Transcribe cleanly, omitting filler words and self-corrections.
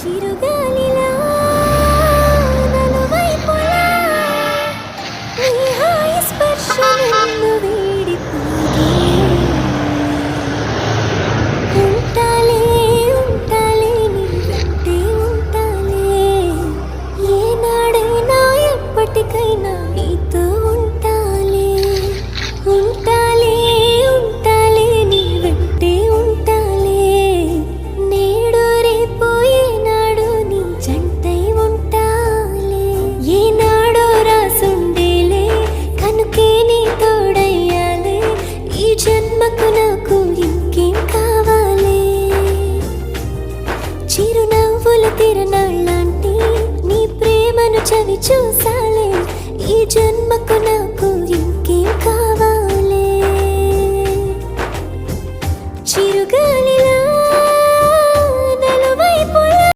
చిరుగాలిలా నలువైపులా నీ హాయి స్పర్శ నన్ను వీడిపోగే. ఉంటాలే ఉంటాలే నీ వెంటే ఉంటాలే, ఏనాడైనా ఎప్పటికైనా నీతో ఉంటాలే. ఉంటాలే ఉంటాలే నీ వెంటే ఉంటాలే, నేడు రేపు ఏనాడు నీ జంటై ఉంటాలే. ఏనాడో రాసుండేలే కనుకే నీ తోడయ్యాలే, ఈ జన్మకు నాకు ఇంకేం కావాలే. చిరునవ్వుల తిరణాళ్ళంటి నీ ప్రేమను చవి చూసాలే, ఈ జన్మకు నాకు